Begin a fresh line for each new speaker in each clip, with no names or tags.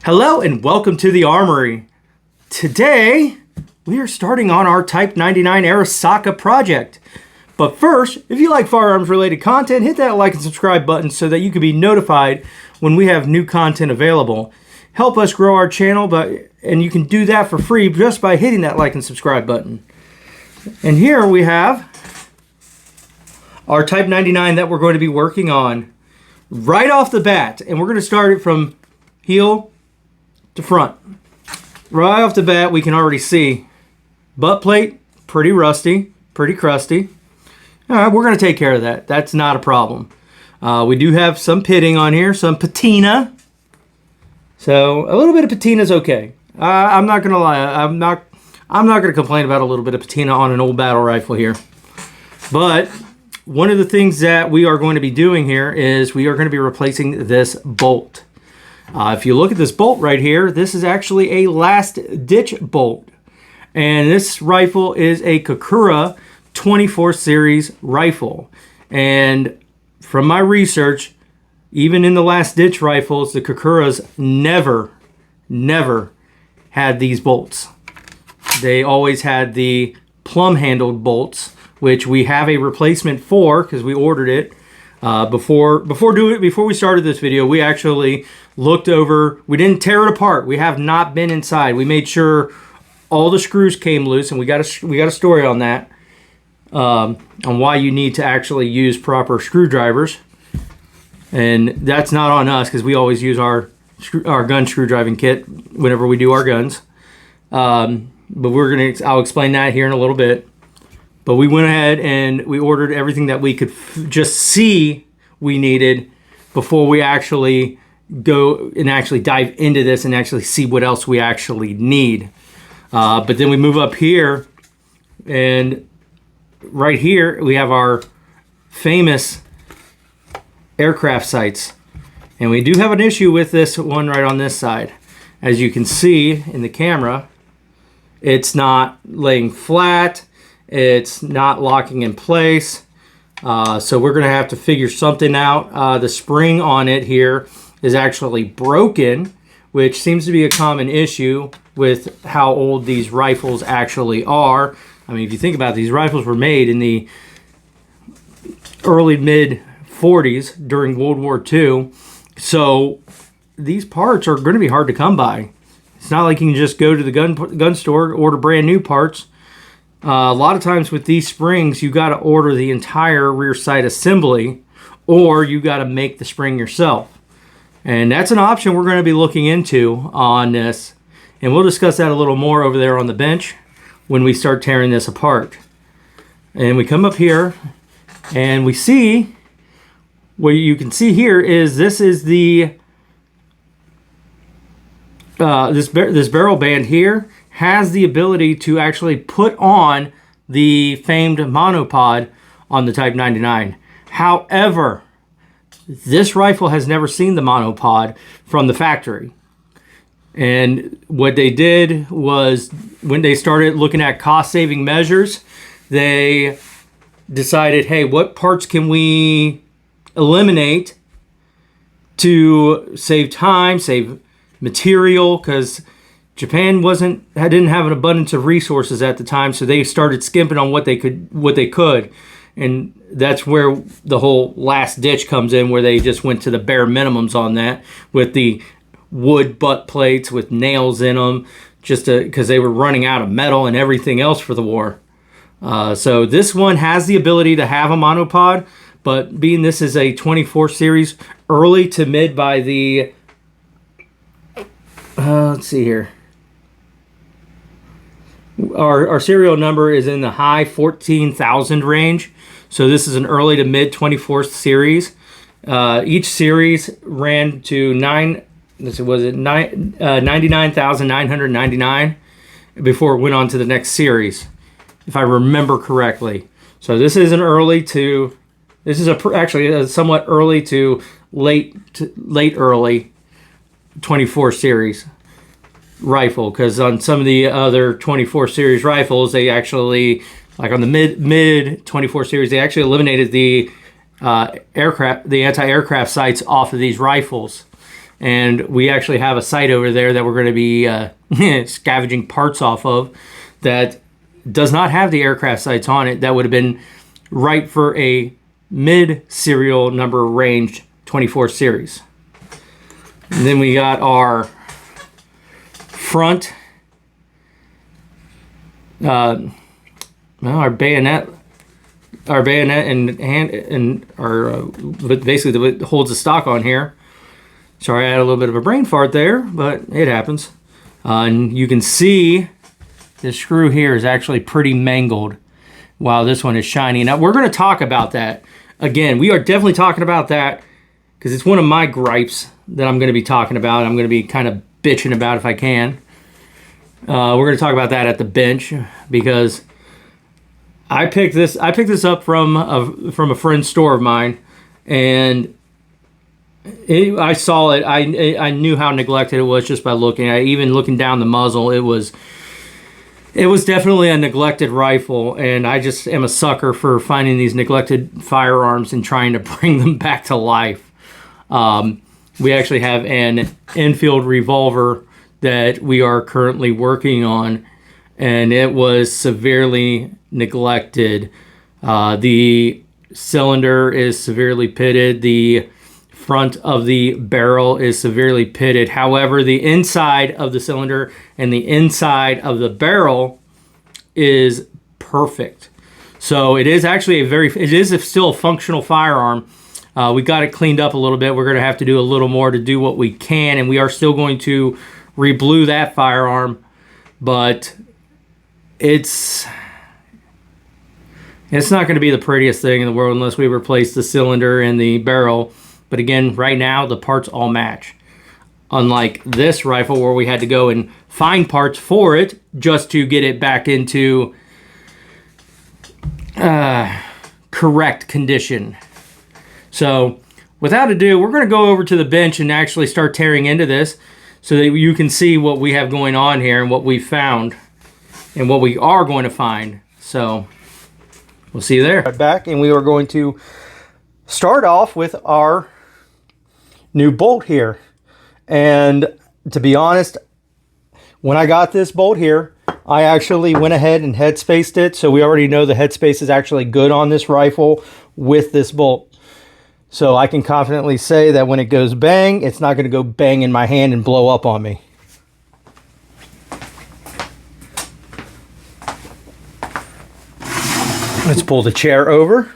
Hello and welcome to the Armory. Today, we are starting on our Type 99 Arisaka project. But first, if you like firearms related content, hit that like and subscribe button so that you can be notified when we have new content available. Help us grow our channel, and you can do that for free just by hitting that like and subscribe button. And here we have our Type 99 that we're going to be working on right off the bat. And we're going to start it from heel to front. Right off the bat, we can already see butt plate, pretty rusty, pretty crusty. All right, we're going to take care of that. That's not a problem. We do have some pitting on here, some patina. So a little bit of patina is okay. I'm not going to lie. I'm not going to complain about a little bit of patina on an old battle rifle here. But one of the things that we are going to be doing here is we are going to be replacing this bolt. If you look at this bolt right here, this is actually a last ditch bolt. And this rifle is a Kakura 24 series rifle. And from my research, even in the last ditch rifles, the Kakuras never had these bolts. They always had the plum handled bolts, which we have a replacement for because we ordered it. Before we started this video, we actually looked over. We didn't tear it apart. We have not been inside. We made sure all the screws came loose, and we got a story on that, on why you need to actually use proper screwdrivers. And that's not on us because we always use our gun screwdriving kit whenever we do our guns. But I'll explain that here in a little bit. But we went ahead and we ordered everything that we could just see we needed before we actually go and actually dive into this and actually see what else we actually need. But then we move up here, and right here we have our famous aircraft sights. And we do have an issue with this one right on this side. As you can see in the camera, it's not laying flat. It's not locking in place. So we're going to have to figure something out. The spring on it here is actually broken, which seems to be a common issue with how old these rifles actually are. I mean, if you think about it, these rifles were made in the early mid 40s during World War II. So these parts are going to be hard to come by. It's not like you can just go to the gun store, order brand new parts. A lot of times with these springs, you got to order the entire rear sight assembly, or you got to make the spring yourself. And that's an option we're going to be looking into on this. And we'll discuss that a little more over there on the bench when we start tearing this apart. And we come up here and we see, what you can see here is this is the this barrel band here has the ability to actually put on the famed monopod on the Type 99. However, this rifle has never seen the monopod from the factory. And what they did was, when they started looking at cost-saving measures, they decided, hey, what parts can we eliminate to save time, save material, because Japan didn't have an abundance of resources at the time, so they started skimping on what they could, and that's where the whole last ditch comes in, where they just went to the bare minimums on that with the wood butt plates with nails in them, just because they were running out of metal and everything else for the war. So this one has the ability to have a monopod, but being this is a 24 series, early to mid by the let's see here. Our serial number is in the high 14,000 range. So this is an early to mid 24th series. Each series ran to 99,999 before it went on to the next series, if I remember correctly. So this is actually a somewhat early to late early 24 series rifle, because on some of the other 24 series rifles, they actually, like on the mid 24 series, they actually eliminated the anti-aircraft sights off of these rifles. and we actually have a site over there that we're going to be scavenging parts off of that does not have the aircraft sights on it. That would have been right for a mid serial number range 24 series. And then we got our front, our bayonet and hand and our basically that holds the stock on here. Sorry, I had a little bit of a brain fart there, but it happens. And you can see the screw here is actually pretty mangled while this one is shiny. Now, we're going to talk about that. Again, we are definitely talking about that because it's one of my gripes that I'm going to be talking about. I'm going to be kind of bitching about if I can. We're going to talk about that at the bench because I picked this up from a friend's store of mine, and I saw it. I knew how neglected it was just by looking. Even looking down the muzzle, it was definitely a neglected rifle, and I just am a sucker for finding these neglected firearms and trying to bring them back to life. We actually have an Enfield revolver that we are currently working on, and it was severely neglected. The cylinder is severely pitted. The front of the barrel is severely pitted. However, the inside of the cylinder and the inside of the barrel is perfect. So it is actually still a functional firearm. We got it cleaned up a little bit. We're going to have to do a little more to do what we can, and we are still going to re-blue that firearm, but it's not going to be the prettiest thing in the world unless we replace the cylinder and the barrel. But again, right now, the parts all match. Unlike this rifle where we had to go and find parts for it just to get it back into correct condition. So, without ado, we're going to go over to the bench and actually start tearing into this so that you can see what we have going on here and what we found and what we are going to find. So, we'll see you there. Back, and we are going to start off with our new bolt here. And to be honest, when I got this bolt here, I actually went ahead and headspaced it. So we already know the headspace is actually good on this rifle with this bolt. So I can confidently say that when it goes bang, it's not going to go bang in my hand and blow up on me. Let's pull the chair over.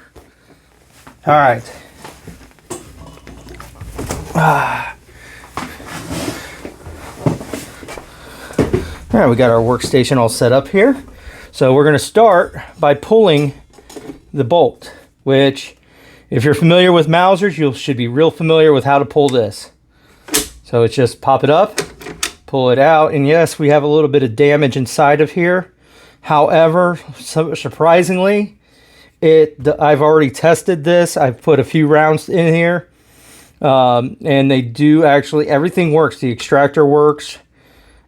All right. All right, we got our workstation all set up here. So we're going to start by pulling the bolt, which, if you're familiar with Mausers, you should be real familiar with how to pull this. So it's just pop it up, pull it out, and yes, we have a little bit of damage inside of here. However, surprisingly, I've already tested this. I've put a few rounds in here, and they do actually, everything works. The extractor works,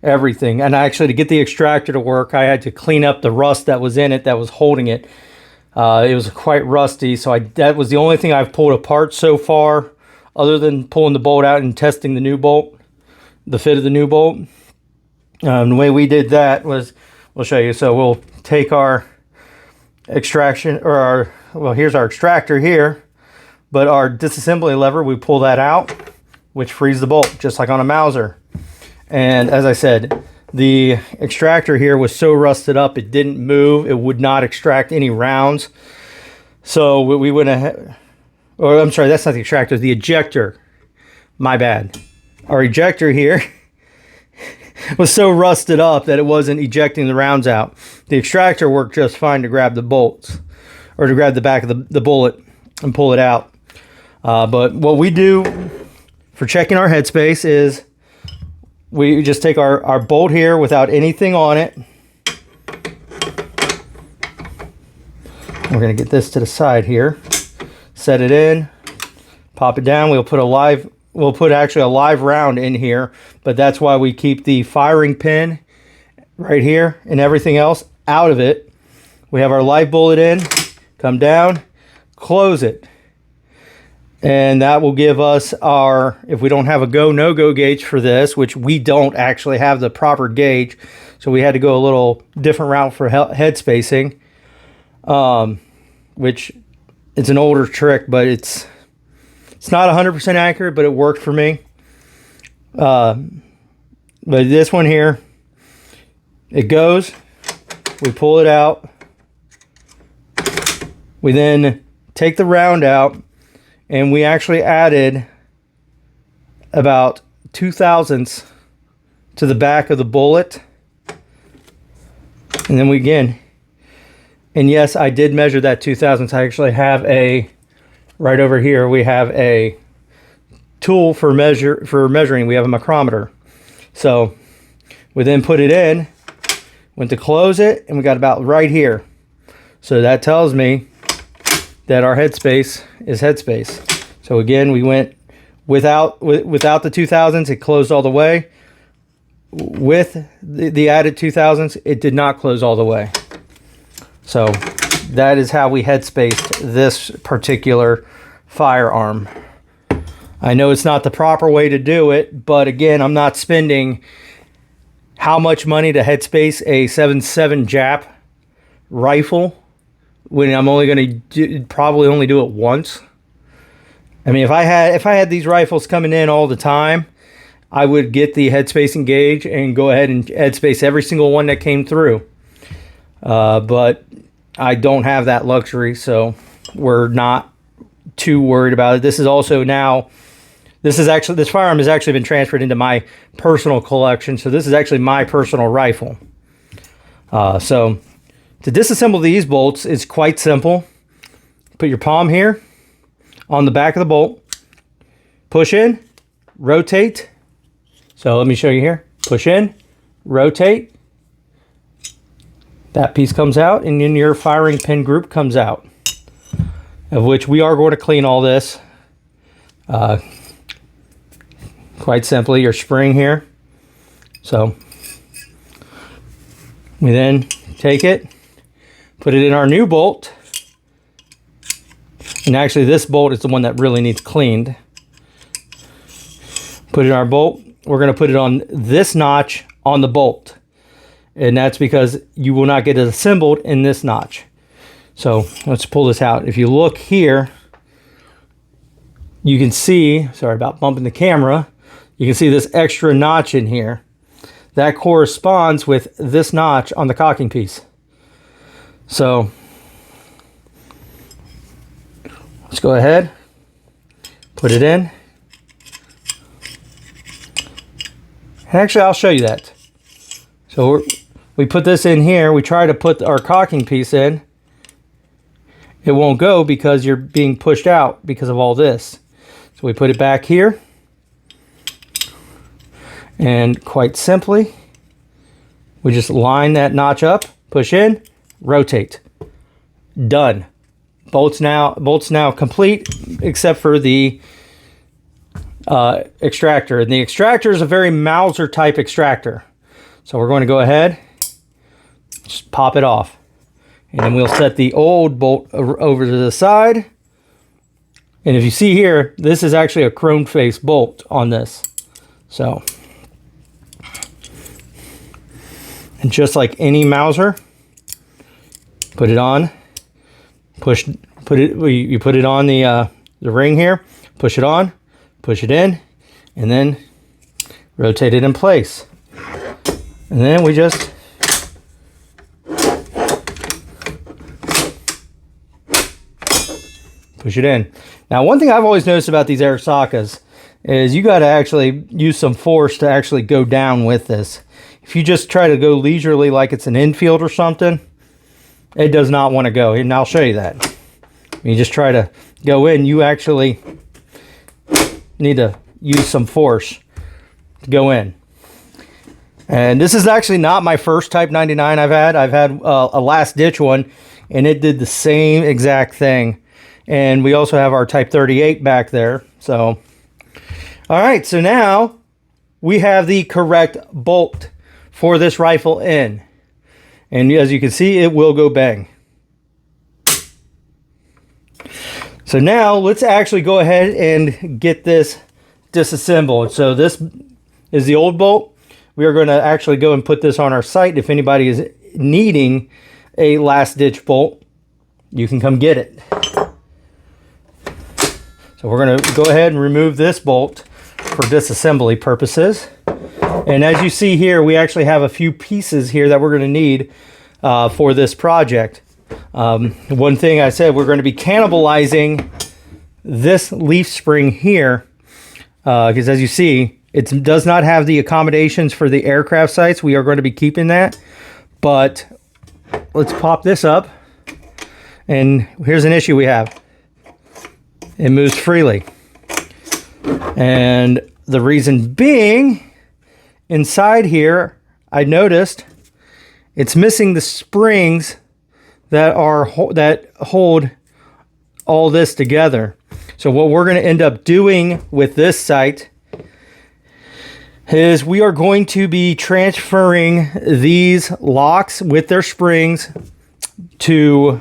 everything. And actually, to get the extractor to work, I had to clean up the rust that was in it that was holding it. It was quite rusty, so that was the only thing I've pulled apart so far, other than pulling the bolt out and testing the new bolt, the fit of the new bolt. The way we did that was, we'll show you. So we'll take our extraction, or here's our extractor here, but our disassembly lever, we pull that out, which frees the bolt, just like on a Mauser. And as I said, the extractor here was so rusted up, it didn't move. It would not extract any rounds. So we went ahead, or I'm sorry, that's not the extractor, the ejector. My bad. Our ejector here was so rusted up that it wasn't ejecting the rounds out. The extractor worked just fine to grab the bolts, or to grab the back of the bullet and pull it out. But what we do for checking our headspace is we just take our bolt here without anything on it. We're going to get this to the side here. Set it in. Pop it down. We'll put actually a live round in here, but that's why we keep the firing pin right here and everything else out of it. We have our live bullet in. Come down. Close it. And that will give us our, if we don't have a go, no-go gauge for this, which we don't actually have the proper gauge, so we had to go a little different route for head spacing, which it's an older trick, but it's not 100% accurate, but it worked for me. But this one here, it goes, we pull it out, we then take the round out, and we actually added about 0.02 to the back of the bullet. And then we again, and yes, I did measure that 0.02. I actually have right over here, we have a tool for measuring. We have a micrometer. So we then put it in, went to close it, and we got about right here. So that tells me that our headspace is headspace. So again, we went without the 0.02, it closed all the way. With the added 0.02, it did not close all the way. So that is how we headspaced this particular firearm. I know it's not the proper way to do it, but again, I'm not spending how much money to headspace a 7.7 Jap rifle when I'm only going to probably only do it once. I mean, if I had these rifles coming in all the time, I would get the headspacing gauge and go ahead and headspace every single one that came through. But I don't have that luxury, so we're not too worried about it. This is also now, this firearm has actually been transferred into my personal collection, so this is actually my personal rifle. So to disassemble these bolts is quite simple. Put your palm here on the back of the bolt, push in, rotate. So let me show you here. Push in, rotate. That piece comes out, and then your firing pin group comes out, of which we are going to clean all this. Quite simply, your spring here. So we then take it, put it in our new bolt. And actually this bolt is the one that really needs cleaned. Put it in our bolt. We're going to put it on this notch on the bolt. And that's because you will not get it assembled in this notch. So let's pull this out. If you look here, you can see, sorry about bumping the camera, you can see this extra notch in here. That corresponds with this notch on the cocking piece. So let's go ahead, put it in. Actually, I'll show you that. So we put this in here. We try to put our cocking piece in. It won't go because you're being pushed out because of all this. So we put it back here. And quite simply, we just line that notch up, push in, rotate. Done. Bolts now complete, except for the extractor. And the extractor is a very Mauser type extractor. So we're going to go ahead, just pop it off. And then we'll set the old bolt over to the side. And if you see here, this is actually a chrome face bolt on this. So, and just like any Mauser, put it on, you put it on the ring here, push it on, push it in, and then rotate it in place. And then we just push it in. Now, one thing I've always noticed about these Arisakas is you got to actually use some force to actually go down with this. If you just try to go leisurely like it's an infield or something, it does not want to go. And I'll show you that. You just try to go in, you actually need to use some force to go in. And this is actually not my first Type 99 I've had. I've had a last ditch one, and it did the same exact thing. And we also have our Type 38 back there. So, all right, so now we have the correct bolt for this rifle in. And as you can see, it will go bang. So now let's actually go ahead and get this disassembled. So this is the old bolt. We are going to actually go and put this on our site. If anybody is needing a last ditch bolt, you can come get it. So we're going to go ahead and remove this bolt for disassembly purposes. And as you see here, we actually have a few pieces here that we're going to need for this project. One thing I said, we're going to be cannibalizing this leaf spring here because as you see, it does not have the accommodations for the aircraft sites. We are going to be keeping that, but let's pop this up. And here's an issue we have. It moves freely. And the reason being, inside here, I noticed it's missing the springs that hold all this together. So what we're going to end up doing with this site is we are going to be transferring these locks with their springs to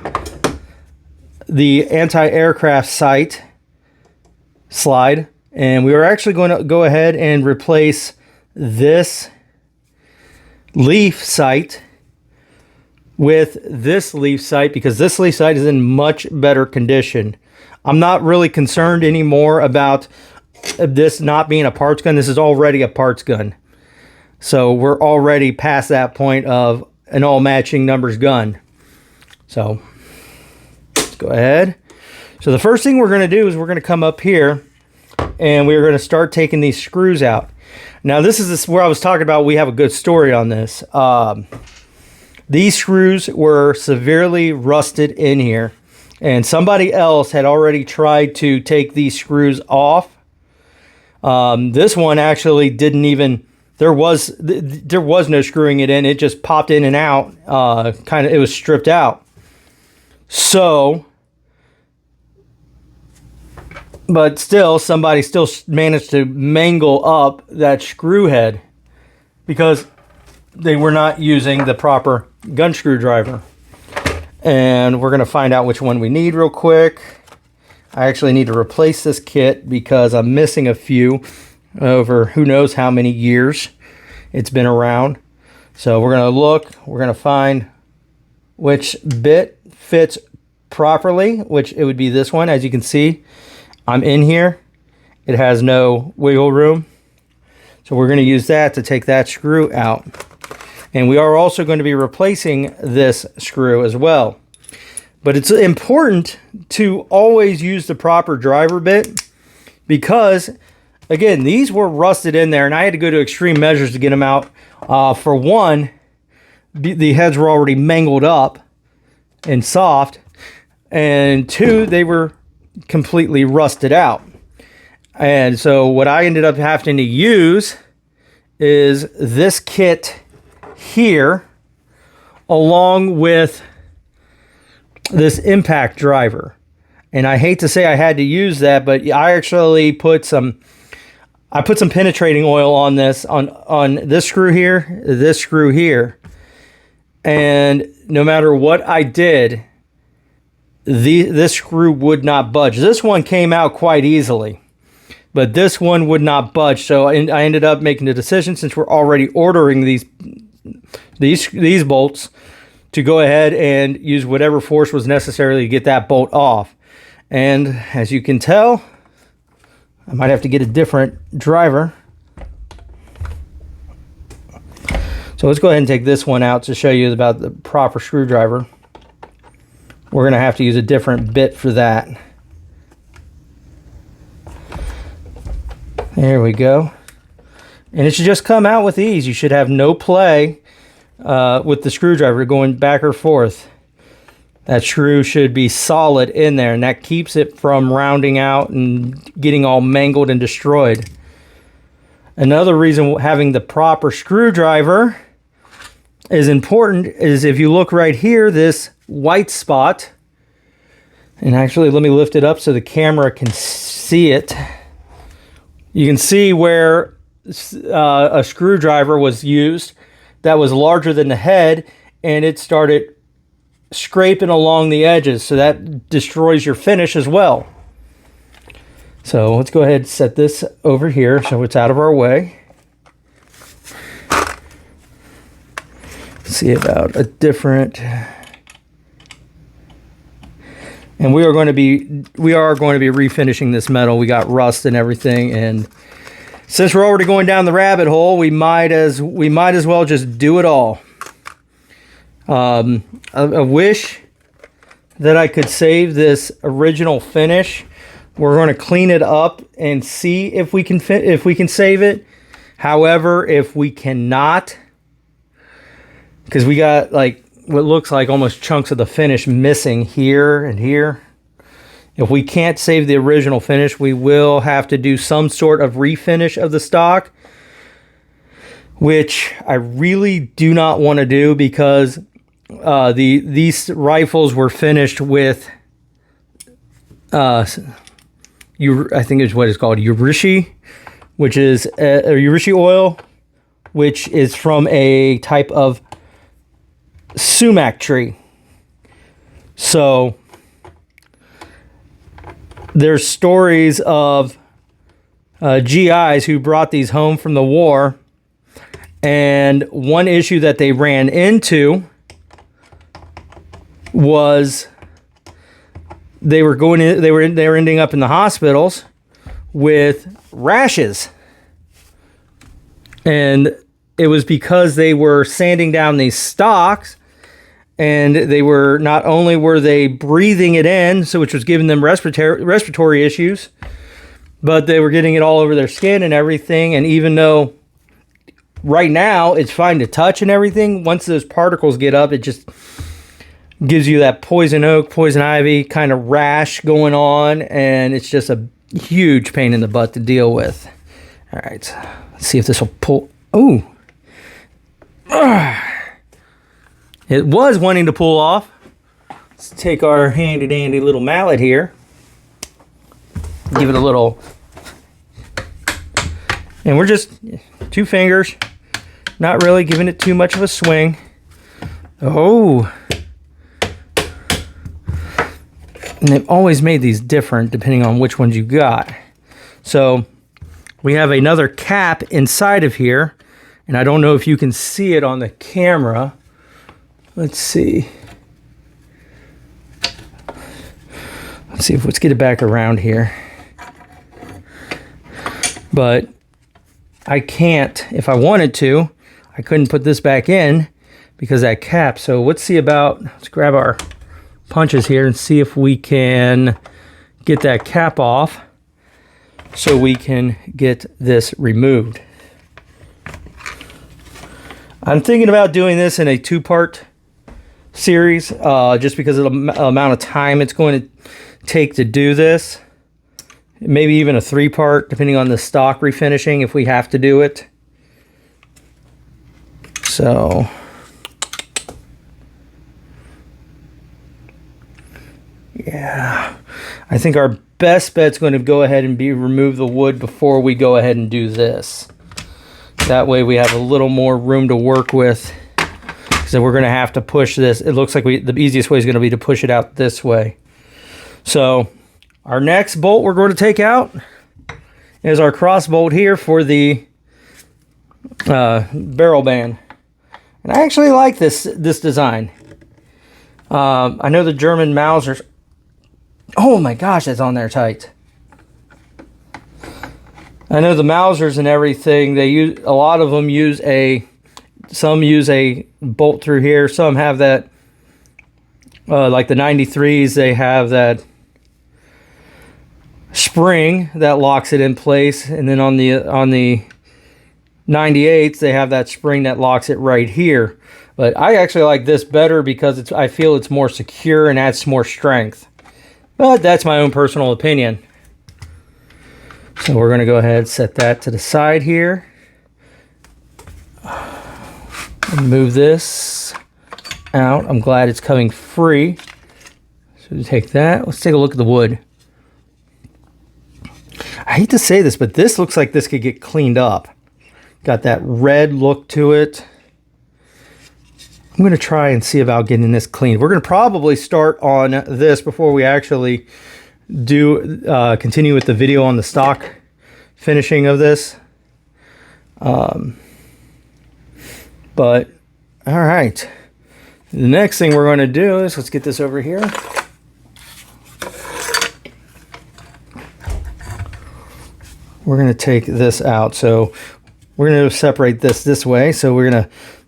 the anti-aircraft site slide, and we are actually going to go ahead and replace this leaf sight with this leaf sight because this leaf sight is in much better condition. I'm not really concerned anymore about this not being a parts gun. This is already a parts gun. So we're already past that point of an all matching numbers gun. So let's go ahead. So the first thing we're going to do is we're going to come up here and we're going to start taking these screws out. Now this is where I was talking about we have a good story on this. These screws were severely rusted in here, and somebody else had already tried to take these screws off. This one actually didn't even, there was no screwing it in. It just popped in and out. It was stripped out. So, but still, somebody still managed to mangle up that screw head because they were not using the proper gun screwdriver. And we're going to find out which one we need real quick. I actually need to replace this kit because I'm missing a few over who knows how many years it's been around. So we're going to look, we're going to find which bit fits properly, which it would be this one. As you can see, I'm in here. It has no wiggle room. So we're going to use that to take that screw out. And we are also going to be replacing this screw as well. But it's important to always use the proper driver bit because, again, these were rusted in there and I had to go to extreme measures to get them out. For one, the heads were already mangled up and soft. And two, they were completely rusted out. And so what I ended up having to use is this kit here along with this impact driver. And I hate to say I had to use that, but I actually put some penetrating oil on this, on this screw here, and no matter what I did, this screw would not budge. This one came out quite easily, but this one would not budge. So I ended up making the decision, since we're already ordering these bolts, to go ahead and use whatever force was necessary to get that bolt off. And as you can tell, I might have to get a different driver. So let's go ahead and take this one out to show you about the proper screwdriver. We're going to have to use a different bit for that. There we go. And it should just come out with ease. You should have no play with the screwdriver going back or forth. That screw should be solid in there, and that keeps it from rounding out and getting all mangled and destroyed. Another reason having the proper screwdriver is important is if you look right here, this white spot, and actually let me lift it up so the camera can see it. You can see where a screwdriver was used that was larger than the head, and it started scraping along the edges, so that destroys your finish as well. So let's go ahead and set this over here so it's out of our way. See about a different, and we are going to be refinishing this metal. We got rust and everything, and since we're already going down the rabbit hole, we might as well just do it all. I wish that I could save this original finish. We're going to clean it up and see if we can save it. However, if we cannot, because we got like what looks like almost chunks of the finish missing here and here. If we can't save the original finish, we will have to do some sort of refinish of the stock, which I really do not want to do because these rifles were finished with I think it's what it's called, Urishi, which is Urishi oil, which is from a type of sumac tree. So there's stories of GIs who brought these home from the war, and one issue that they ran into was they were ending up in the hospitals with rashes. And it was because they were sanding down these stocks, and they were not only were they breathing it in, so which was giving them respiratory issues, but they were getting it all over their skin and everything. And even though right now it's fine to touch and everything, once those particles get up, it just gives you that poison oak, poison ivy kind of rash going on, and it's just a huge pain in the butt to deal with. All right, let's see if this will pull. Oh, it was wanting to pull off. Let's take our handy dandy little mallet here, give it a little, and we're just 2 fingers, not really giving it too much of a swing. Oh. And they've always made these different depending on which ones you got. So we have another cap inside of here, and I don't know if you can see it on the camera. Let's see. Let's get it back around here. But I can't, if I wanted to, I couldn't put this back in because that cap. So let's grab our punches here and see if we can get that cap off so we can get this removed. I'm thinking about doing this in a 2-part series just because of the amount of time it's going to take to do this. Maybe even a 3-part depending on the stock refinishing if we have to do it. So yeah, I think our best bet's going to go ahead and remove the wood before we go ahead and do this. That way we have a little more room to work with. So we're going to have to push this. It looks like the easiest way is going to be to push it out this way. So our next bolt we're going to take out is our cross bolt here for the barrel band. And I actually like this design. I know the German Mausers. Oh my gosh, that's on there tight. I know the Mausers and everything, a lot of them use some use a bolt through here. Some have that, like the 93s, they have that spring that locks it in place. And then on the 98s, they have that spring that locks it right here. But I actually like this better because I feel it's more secure and adds more strength. But that's my own personal opinion. So we're going to go ahead and set that to the side here. And move this out. I'm glad it's coming free. So take that. Let's take a look at the wood. I hate to say this, but this looks like this could get cleaned up. Got that red look to it. I'm going to try and see about getting this cleaned. We're going to probably start on this before we actually continue with the video on the stock finishing of this. But all right, the next thing we're going to do is, let's get this over here. We're going to take this out. So we're going to separate this way. So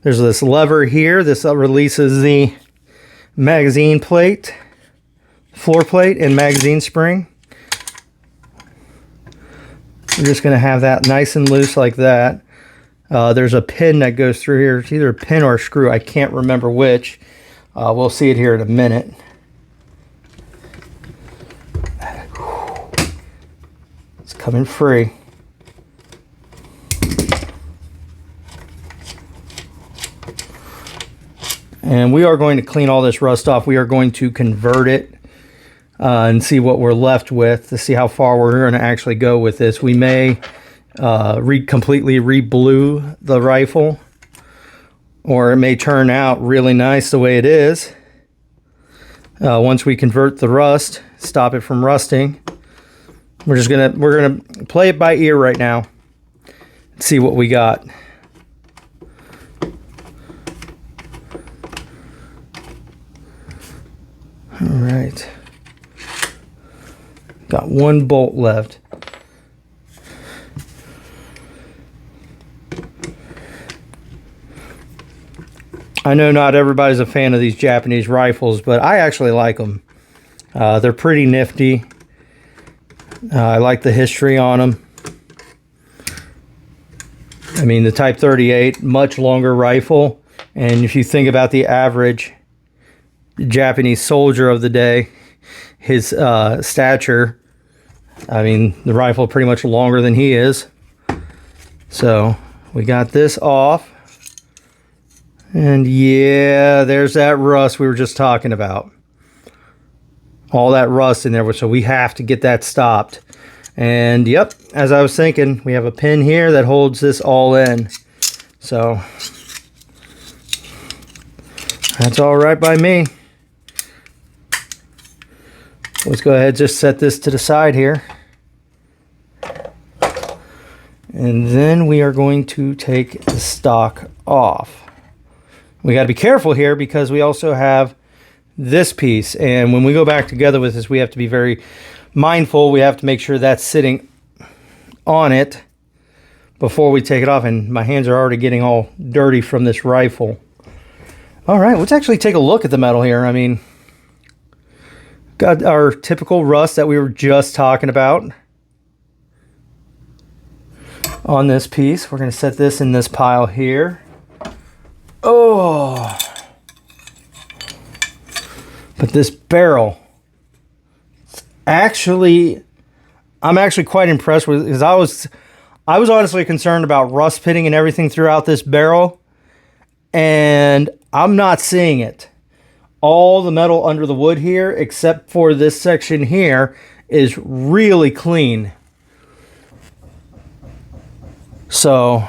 there's this lever here. This releases the magazine plate, floor plate, and magazine spring. We're just going to have that nice and loose like that. There's a pin that goes through here. It's either a pin or a screw. I can't remember which. We'll see it here in a minute. It's coming free. And we are going to clean all this rust off. We are going to convert it and see what we're left with, to see how far we're going to actually go with this. We may completely re-blue the rifle, or it may turn out really nice the way it is. Once we convert the rust, stop it from rusting, we're gonna play it by ear right now, see what we got. All right, got one bolt left. I know not everybody's a fan of these Japanese rifles, but I actually like them. They're pretty nifty. I like the history on them. I mean, the Type 38, much longer rifle. And if you think about the average Japanese soldier of the day, his stature, I mean, the rifle pretty much longer than he is. So we got this off. And yeah, there's that rust we were just talking about. All that rust in there, so we have to get that stopped. And yep, as I was thinking, we have a pin here that holds this all in. So that's all right by me. Let's go ahead and just set this to the side here. And then we are going to take the stock off. We got to be careful here because we also have this piece, and when we go back together with this, we have to be very mindful. We have to make sure that's sitting on it before we take it off, and my hands are already getting all dirty from this rifle. All right, let's actually take a look at the metal here. I mean, got our typical rust that we were just talking about on this piece. We're going to set this in this pile here. Oh, but this barrel, I'm actually quite impressed with it, because I was honestly concerned about rust pitting and everything throughout this barrel, and I'm not seeing it. All the metal under the wood here, except for this section here, is really clean. So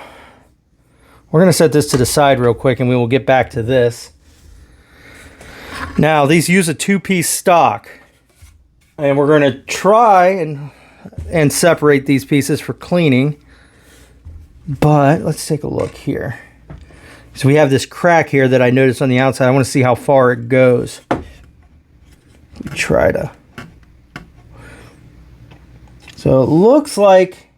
we're going to set this to the side real quick, and we will get back to this. Now, these use a two-piece stock, and we're going to try and separate these pieces for cleaning. But let's take a look here. So we have this crack here that I noticed on the outside. I want to see how far it goes. Try to. So it looks like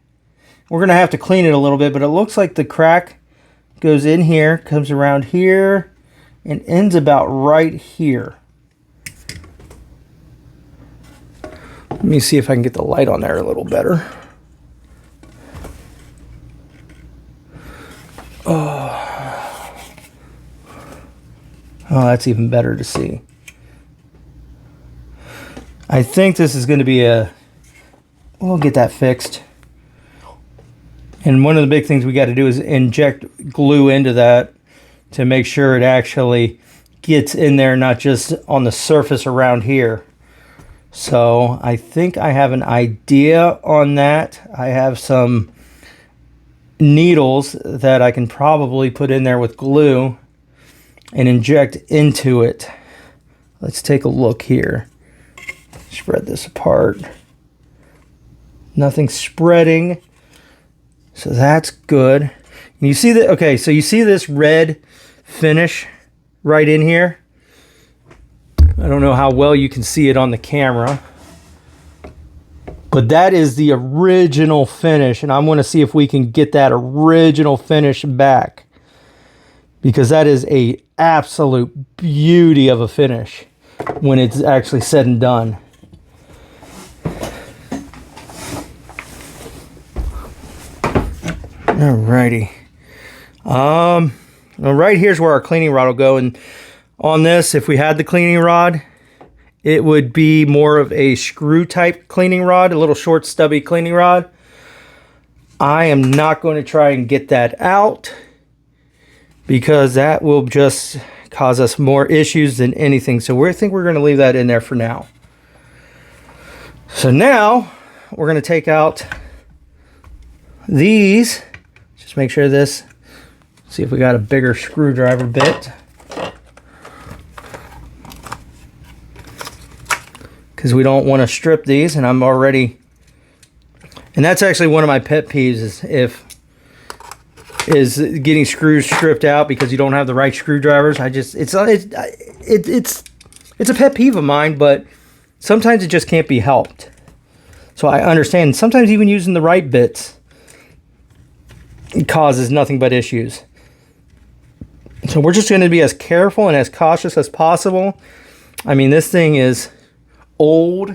we're going to have to clean it a little bit, but it looks like the crack goes in here, comes around here, and ends about right here. Let me see if I can get the light on there a little better. Oh, that's even better to see. I think this is going to be we'll get that fixed. And one of the big things we got to do is inject glue into that to make sure it actually gets in there, not just on the surface around here. So I think I have an idea on that. I have some needles that I can probably put in there with glue and inject into it. Let's take a look here. Spread this apart. Nothing spreading. So that's good. And you see that, okay, so you see this red finish right in here? I don't know how well you can see it on the camera, but that is the original finish, and I'm going to see if we can get that original finish back, because that is a absolute beauty of a finish when it's actually said and done. Alrighty. Right here's where our cleaning rod will go, and on this, if we had the cleaning rod, it would be more of a screw type cleaning rod, a little short stubby cleaning rod. I am not going to try and get that out because that will just cause us more issues than anything. So I think we're going to leave that in there for now. So now we're going to take out these. Just make sure this, see if we got a bigger screwdriver bit. Because we don't want to strip these, and I'm already, and that's actually one of my pet peeves is getting screws stripped out because you don't have the right screwdrivers. It's a pet peeve of mine, but sometimes it just can't be helped. So I understand sometimes even using the right bits, it causes nothing but issues. So we're just going to be as careful and as cautious as possible. I mean, this thing is old,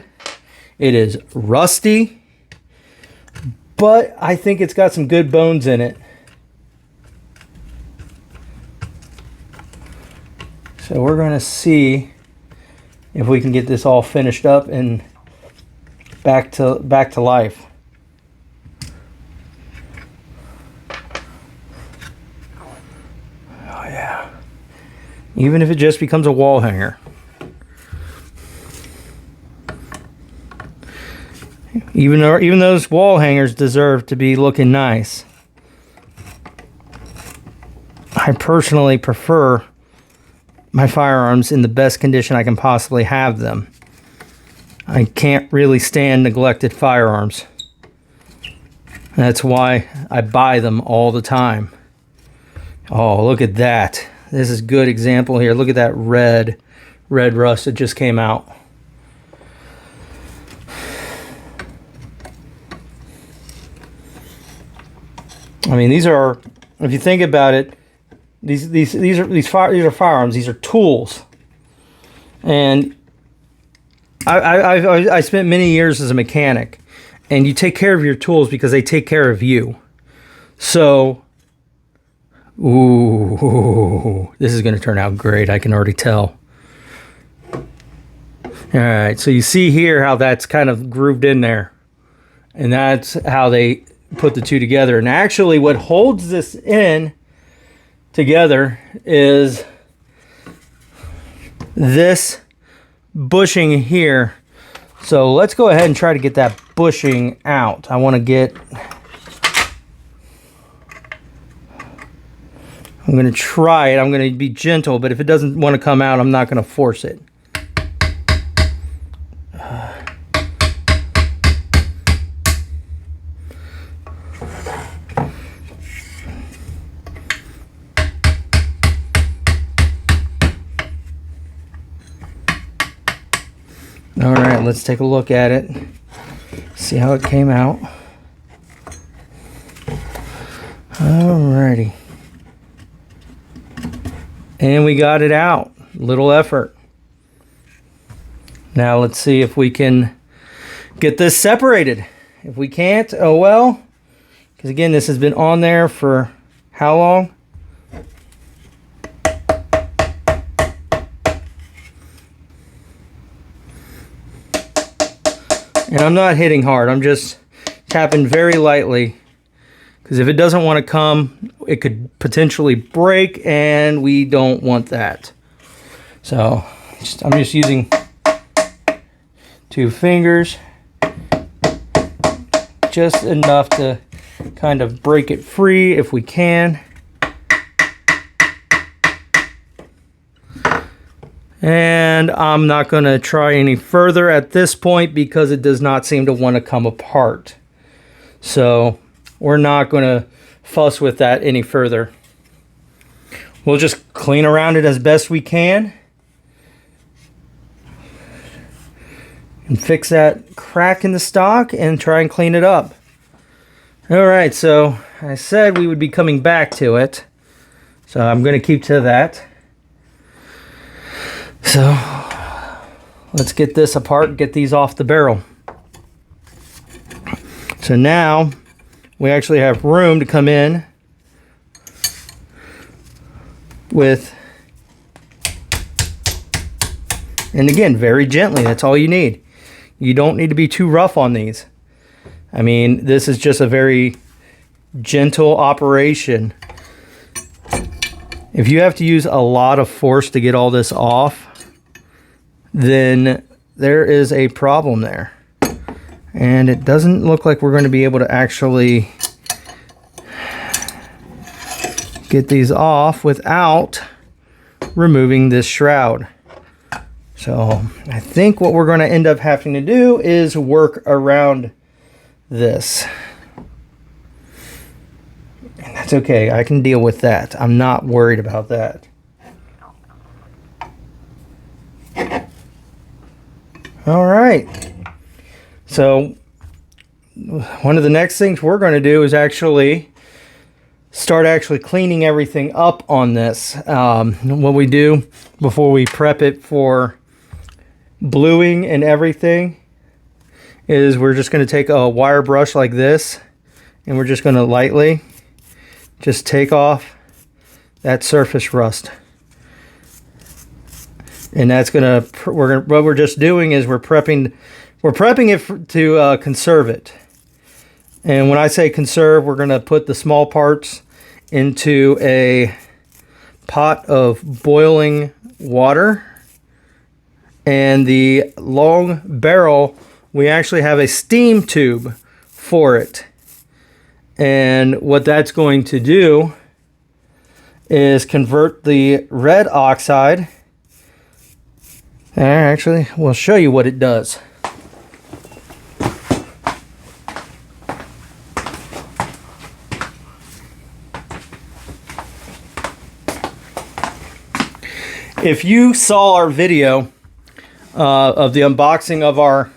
it is rusty, but I think it's got some good bones in it. So we're going to see if we can get this all finished up and back to life. Oh yeah. Even if it just becomes a wall hanger. Even those wall hangers deserve to be looking nice. I personally prefer my firearms in the best condition I can possibly have them. I can't really stand neglected firearms. That's why I buy them all the time. Oh, look at that. This is a good example here. Look at that red rust that just came out. I mean, these are, if you think about it, these are firearms. These are tools, and I spent many years as a mechanic, and you take care of your tools because they take care of you. So, ooh, this is going to turn out great. I can already tell. All right, so you see here how that's kind of grooved in there, and that's how they put the two together. And actually what holds this in together is this bushing here. So let's go ahead and try to get that bushing out. I want to get, I'm going to try it. I'm going to be gentle, but if it doesn't want to come out, I'm not going to force it. All right, let's take a look at it. See how it came out. Alrighty. And we got it out. Little effort. Now let's see if we can get this separated. If we can't, oh well. Because again, this has been on there for how long? And I'm not hitting hard, I'm just tapping very lightly, because if it doesn't want to come, it could potentially break, and we don't want that. So I'm just using 2 fingers, just enough to kind of break it free if we can. And I'm not going to try any further at this point because it does not seem to want to come apart. So we're not going to fuss with that any further. We'll just clean around it as best we can and fix that crack in the stock and try and clean it up. All right, so I said we would be coming back to it, so I'm going to keep to that. So let's get this apart, get these off the barrel. So now we actually have room to come in with, and again, very gently. That's all you need. You don't need to be too rough on these. I mean, this is just a very gentle operation. If you have to use a lot of force to get all this off, then there is a problem there. And it doesn't look like we're going to be able to actually get these off without removing this shroud. So I think what we're going to end up having to do is work around this. And that's okay. I can deal with that. I'm not worried about that. All right. So one of the next things we're going to do is actually start cleaning everything up on this. What we do before we prep it for bluing and everything is we're just going to take a wire brush like this, and we're just going to lightly just take off that surface rust. And that's what we're just doing is we're prepping it to conserve it. And when I say conserve, we're going to put the small parts into a pot of boiling water, and the long barrel, we actually have a steam tube for it. And what that's going to do is convert the red oxide. Actually, we'll show you what it does. If you saw our video of the unboxing of our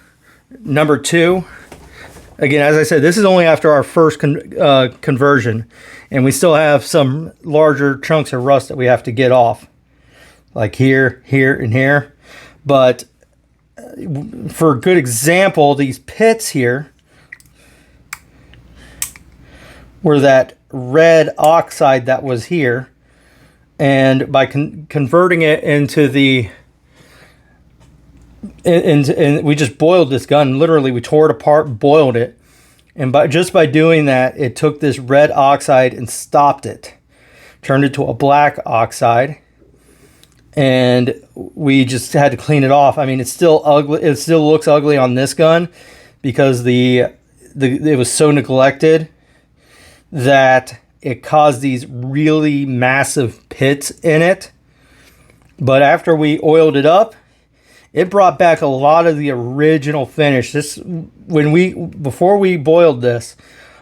number 2, again, as I said, this is only after our first conversion, and we still have some larger chunks of rust that we have to get off, like here, here, and here. But for a good example, these pits here were that red oxide that was here, and by converting it into the and we just boiled this gun. Literally, we tore it apart, boiled it, and just by doing that, it took this red oxide and stopped it, turned it to a black oxide, and we just had to clean it off. I mean, it's still ugly. It still looks ugly on this gun because it was so neglected that it caused these really massive pits in it. But after we oiled it up, it brought back a lot of the original finish. Before we boiled this,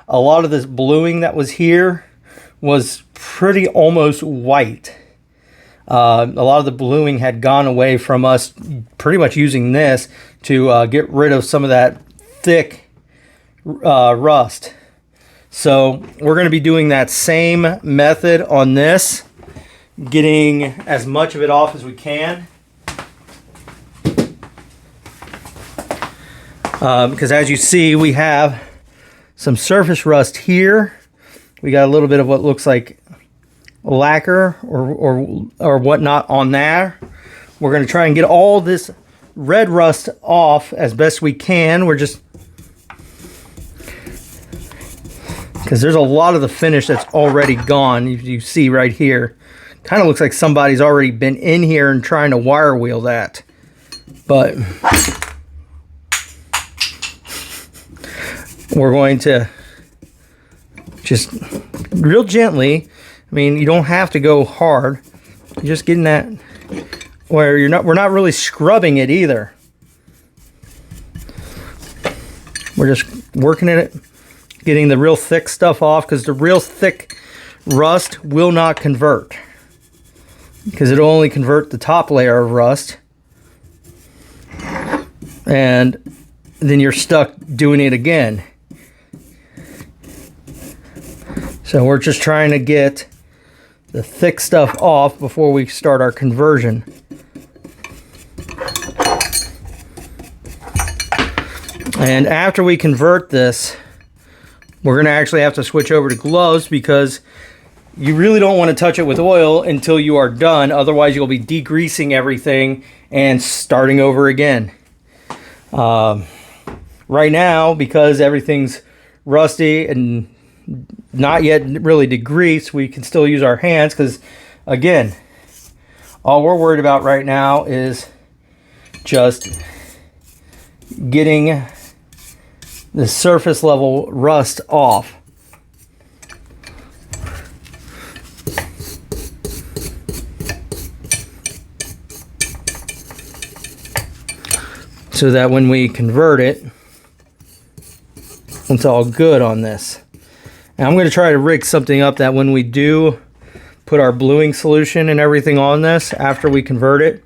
a lot of this bluing that was here was pretty almost white. A lot of the bluing had gone away from us pretty much using this to get rid of some of that thick rust. So we're going to be doing that same method on this, getting as much of it off as we can. Because as you see, we have some surface rust here. We got a little bit of what looks like lacquer or whatnot on there. We're going to try and get all this red rust off as best we can. We're just, because there's a lot of the finish that's already gone. You see right here, kind of looks like somebody's already been in here and trying to wire wheel that. But we're going to just real gently. I mean, you don't have to go hard. You're just getting that where we're not really scrubbing it either. We're just working at it, getting the real thick stuff off, because the real thick rust will not convert, because it'll only convert the top layer of rust, and then you're stuck doing it again. So we're just trying to get the thick stuff off before we start our conversion. And after we convert this, we're going to actually have to switch over to gloves, because you really don't want to touch it with oil until you are done. Otherwise, you'll be degreasing everything and starting over again. Right now, because everything's rusty and not yet really degreased, we can still use our hands, because again, all we're worried about right now is just getting the surface level rust off. So that when we convert it, it's all good on this. And I'm going to try to rig something up that when we do put our bluing solution and everything on this after we convert it,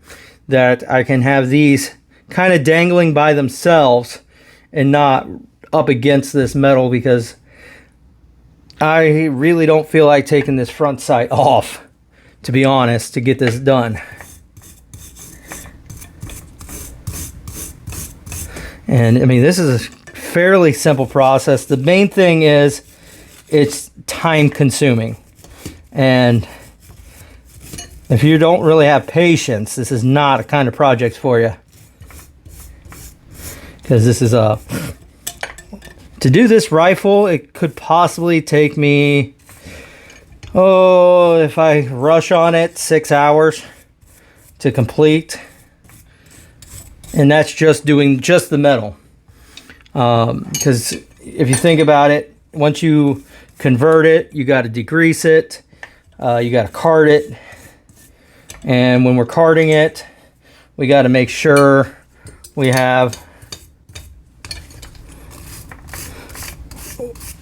that I can have these kind of dangling by themselves and not up against this metal, because I really don't feel like taking this front sight off, to be honest, to get this done. And I mean, this is a fairly simple process. The main thing is it's time consuming. And if you don't really have patience, this is not a kind of project for you. Because this is a... To do this rifle, it could possibly take me, if I rush on it, 6 hours to complete. And that's just doing just the metal. Because if you think about it, once you convert it, you got to degrease it, you got to card it. And when we're carding it, we got to make sure we have...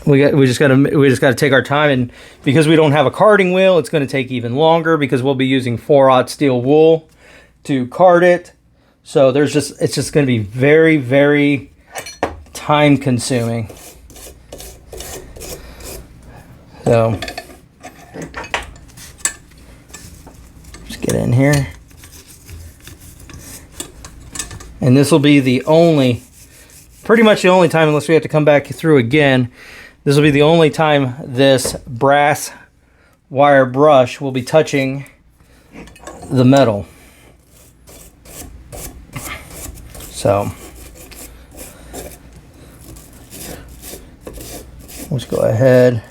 We just got to take our time, and because we don't have a carding wheel, it's going to take even longer, because we'll be using 4/0 steel wool to card it. So it's just going to be very, very time consuming. So just get in here, and this will be pretty much the only time, unless we have to come back through again. This will be the only time this brass wire brush will be touching the metal. So let's go ahead.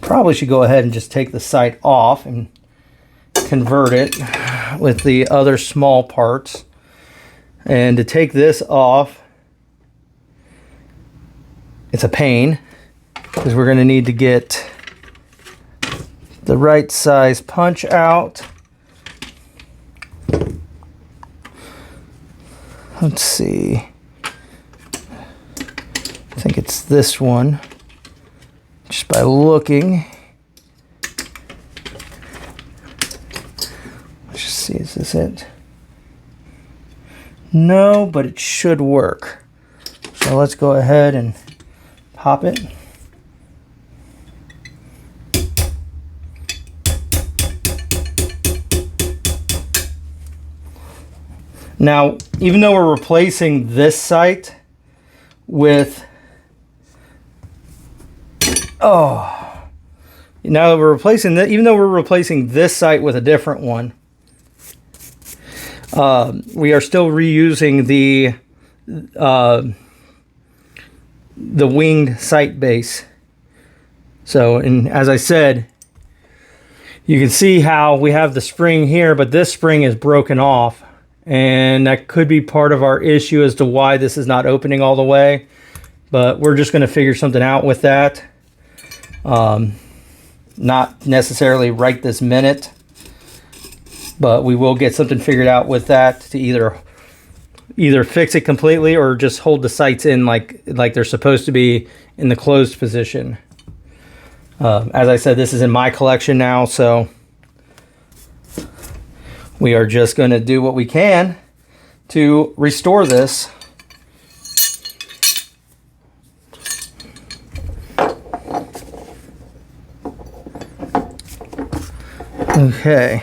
Probably should go ahead and just take the sight off and convert it with the other small parts. And to take this off, it's a pain, because we're going to need to get the right size punch out. Let's see. I think it's this one. Just by looking. Let's just see, is this it? No, but it should work. So let's go ahead and pop it. Now, even though we're replacing this sight with, now that we're replacing that, even though we're replacing this sight with a different one, we are still reusing the winged sight base. So, and as I said, you can see how we have the spring here, but this spring is broken off, and that could be part of our issue as to why this is not opening all the way. But we're just going to figure something out with that. Not necessarily right this minute, but we will get something figured out with that to either fix it completely or just hold the sights in like they're supposed to be in the closed position. As I said, this is in my collection now, so we are just going to do what we can to restore this. Okay.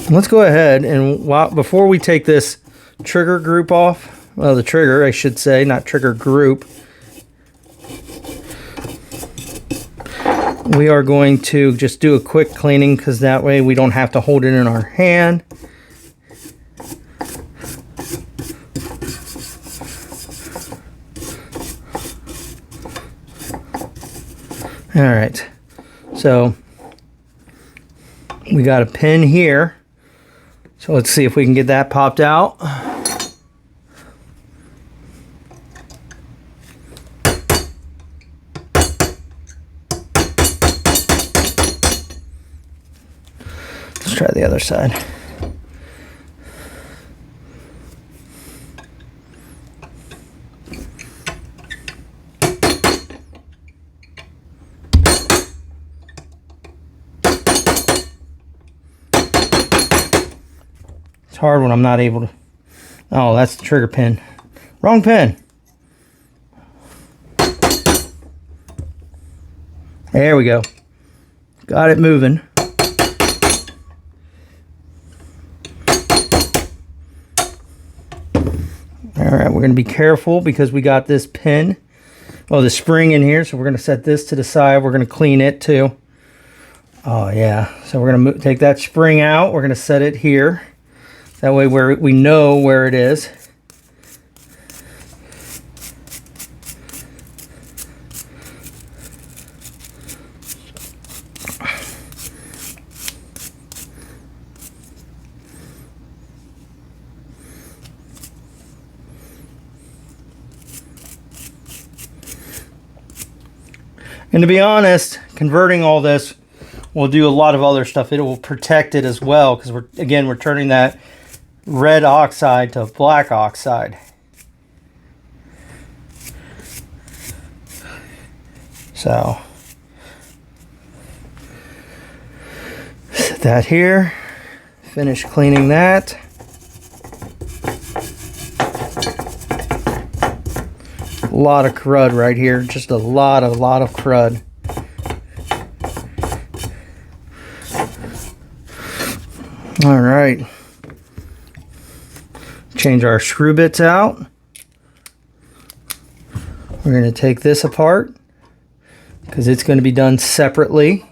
Let's go ahead and before we take this trigger group off, well, the trigger, I should say, not trigger group, we are going to just do a quick cleaning because that way we don't have to hold it in our hand. All right, so we got a pin here. So let's see if we can get that popped out. Let's try the other side. It's hard when I'm not able to. Oh, that's the trigger pin. Wrong pin. There we go. Got it moving. All right, we're going to be careful because we got this pin, well, the spring in here, so we're going to set this to the side. We're going to clean it too. Oh yeah, so we're going to take that spring out. We're going to set it here. That way we know where it is. And to be honest, converting all this will do a lot of other stuff. It will protect it as well because we're turning that red oxide to black oxide. So set that here. Finish cleaning that. A lot of crud right here, just a lot of crud. All right, change our screw bits out. We're going to take this apart because it's going to be done separately.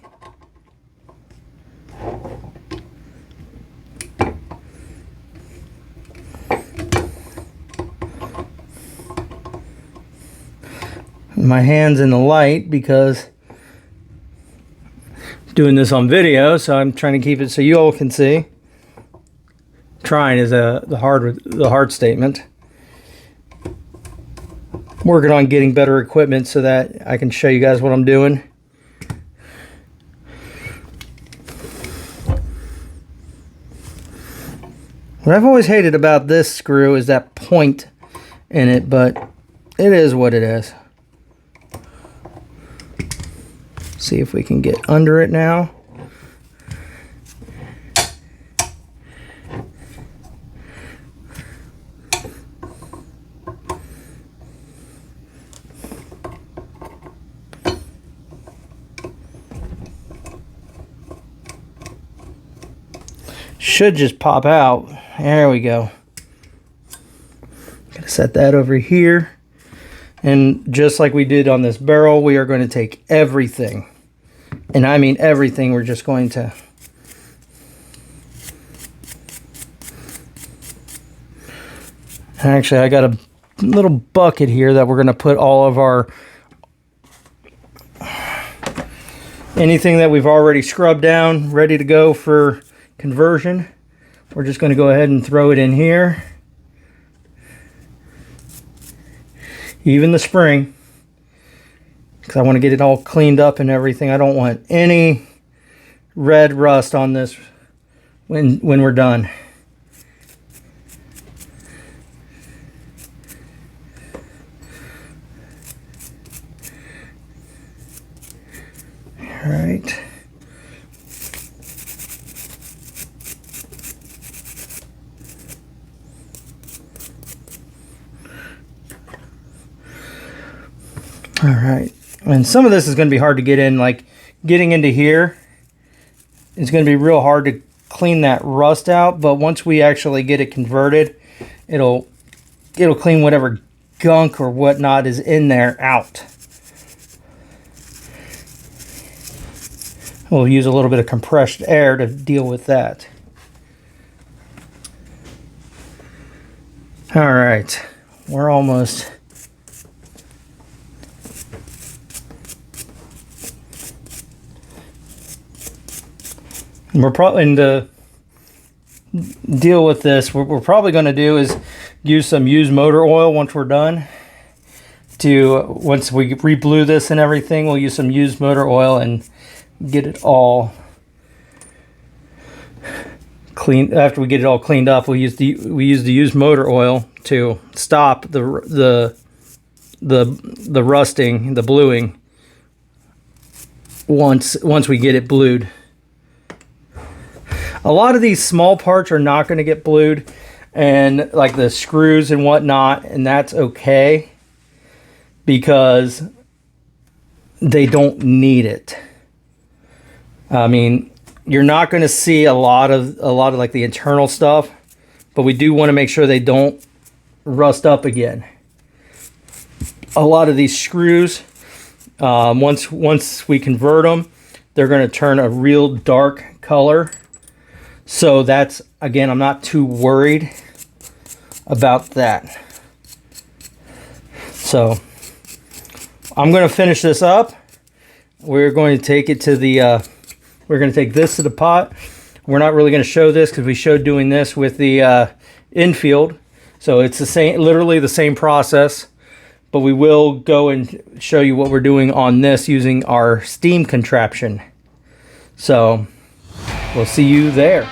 My hand's in the light because I'm doing this on video, so I'm trying to keep it so you all can see. Trying is the hard statement. Working on getting better equipment so that I can show you guys what I'm doing. What I've always hated about this screw is that point in it, but it is what it is. See if we can get under it now. Should just pop out. There we go. Gonna set that over here. And just like we did on this barrel, we are going to take everything. And I mean everything. We're just going to actually, I got a little bucket here that we're going to put all of our anything that we've already scrubbed down, ready to go for conversion. We're just going to go ahead and throw it in here. Even the spring, because I want to get it all cleaned up and everything. I don't want any red rust on this when we're done. All right. All right, and some of this is going to be hard to get in, like getting into here. It's going to be real hard to clean that rust out, but once we actually get it converted, it'll clean whatever gunk or whatnot is in there out. We'll use a little bit of compressed air to deal with that. All right, we're almost. We're probably, and to deal with this, what we're probably going to do is use some used motor oil once we're done. Once we re-blue this and everything, we'll use some used motor oil and get it all clean. After we get it all cleaned up, we use the used motor oil to stop the rusting, the bluing. Once we get it blued. A lot of these small parts are not going to get blued, and like the screws and whatnot, and that's okay because they don't need it. I mean, you're not going to see a lot of like the internal stuff, but we do want to make sure they don't rust up again. A lot of these screws, once we convert them, they're going to turn a real dark color. So that's, again, I'm not too worried about that. So I'm going to finish this up. We're going to take it to the, we're going to take this to the pot. We're not really going to show this because we showed doing this with the infield. So it's the same, literally the same process, but we will go and show you what we're doing on this using our steam contraption. So we'll see you there.